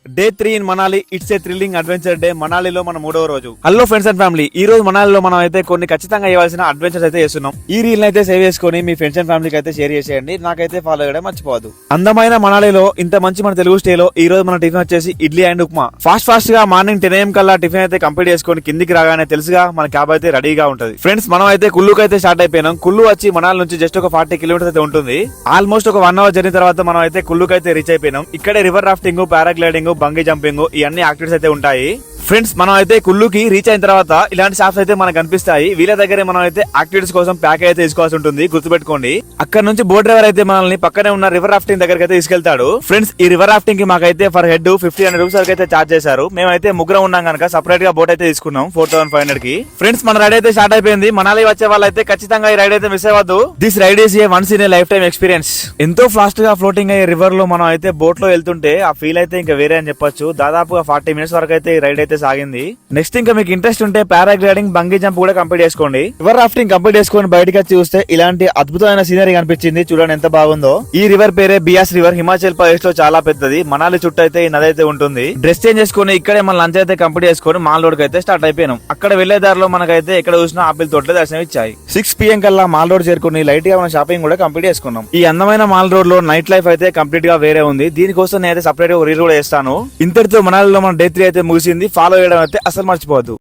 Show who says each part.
Speaker 1: Day 3 in Manali. It's a thrilling adventure day. మనాలిలో మన 3వ రోజు. హలో ఫ్రెండ్స్ అండ్ ఫ్యామిలీ, ఈ రోజు మనాలిలో మనం అయితే కొన్ని ఖచ్చితంగా చేయవలసిన అడ్వెంచర్స్ అయితే చేస్తున్నాం. ఈ రీల్ అయితే సేవ్ చేసుకుని మీ ఫ్రెండ్స్ అండ్ ఫ్యామిలీకి అయితే షేర్ చేసేయండి. నాకైతే ఫాలో చేయడం మర్చిపోవద్దు. అందమైన మనాలిలో ఇంత మంచి మన తెలుగు స్టే లో ఈ రోజు మన టిఫిన్ వచ్చేసి ఇడ్లీ అండ్ ఉప్మా. ఫాస్ట్ గా మార్నింగ్ 10 AM కల్లా టిఫిన్ అయితే కంప్లీట్ చేసుకుని కిందికి రాగానే తెలుసుగా మన క్యాబ్ అయితే రెడీగా ఉంటది. ఫ్రెండ్స్ మనం అయితే కుల్లుకి అయితే స్టార్ట్ అయిపోయినాం. కుల్లు వచ్చి మనాలి నుంచి జస్ట్ ఒక 40 కిలోమీటర్స్ అయితే ఉంటుంది. ఆల్మోస్ట్ ఒక 1 అవర్ జర్నీ తర్వాత మనం అయితే కుల్లుకి అయితే రీచ్ అయిపోయినాం. ఇక్కడే river rafting, paragliding, bungee jumping ఇవన్నీ యాక్టివిటీస్ అయితే ఉంటాయి. ఫ్రెండ్స్ మనం అయితే కుల్లుకి రీచ్ అయిన తర్వాత ఇలాంటి షాప్స్ అయితే మనకు కనిపిస్తాయి. వీళ్ళ దగ్గరే మనం అయితే యాక్టివిటీస్ కోసం ప్యాక్ అయితే తీసుకోవాల్సి ఉంటుంది, గుర్తుపెట్టుకోండి. అక్కడ నుంచి బోట్ డ్రైవర్ అయితే మనల్ని పక్కనే ఉన్న రివర్ రాఫ్టింగ్ దగ్గరికి అయితే తీసుకెళ్తాడు. ఫ్రెండ్స్ ఈ రివర్ రాఫ్టింగ్ కి మాకైతే ఫర్ హెడ్ 1500 రూపీస్ వరకు అయితే చార్జ్ చేశారు. మేమైతే ముగ్గురం ఉన్నాం కనుక సపరేట్ గా బోట్ అయితే తీసుకున్నాం 4500 కి. ఫ్రెండ్స్ మన రైడ్ అయితే స్టార్ట్ అయిపోయింది. మనాలి వచ్చే వాళ్ళు అయితే ఖచ్చితంగా ఈ రైడ్ అయితే మిస్ అవ్వద్దు. This ride is a once in a lifetime experience. ఎంతో ఫాస్ట్ గా ఫ్లోటింగ్ అయ్యే రివర్ లో మనం అయితే బోట్ లో వెళ్తుంటే ఆ ఫీల్ అయితే ఇంకా వేరే అని చెప్పొచ్చు. దాదాపుగా 40 మినిట్స్ వరకు అయితే ఈ రైడ్ అయితే సాగింది. నెక్స్ట్ ఇంకా మీకు ఇంట్రెస్ట్ ఉంటే పారాగ్లైడింగ్, బంగీ జంప్ కూడా కంప్లీట్ చేసుకోండి. రివర్ రాఫ్టింగ్ కంప్లీట్ చేసుకొని బయటకి వచ్చి చూస్తే ఇలాంటి అద్భుతమైన సీనరీ కనిపించింది. చూడండి ఎంత బాగుందో. ఈ రివర్ పేరే బియాస్ రివర్. హిమాచల్ ప్రదేశ్ లో చాలా పెద్దది. మనాలి చుట్టూ అయితే ఈ నది అయితే ఉంటుంది. డ్రెస్ చేంజ్ చేసుకుని ఇక్కడే మన లంచ్ అయితే కంప్లీట్ చేసుకుని మాల్ రోడ్ కి అయితే స్టార్ట్ అయిపోయినాం. అక్కడ వెళ్లే దారిలో మనకైతే ఎక్కడ చూసినా ఆపిల్ తోటలే దర్శనం ఇచ్చాయి. 6 PM కల్లా మాల్ రోడ్ చేరుకుని లైట్ గా మన షాపింగ్ కూడా కంప్లీట్ చేసుకున్నాం. ఈ అందమైన మాల్ రోడ్ లో నైట్ లైఫ్ అయితే కంప్లీట్ గా వేరే ఉంది. దీనికోసం నేను అయితే సపరేట్ గా రీల్ కూడా చేస్తాను. ఇంతటితో మనాలిలో మన డే 3 అయితే ముగిసింది. ఫాలో చేయడం అయితే అసలు మర్చిపోవద్దు.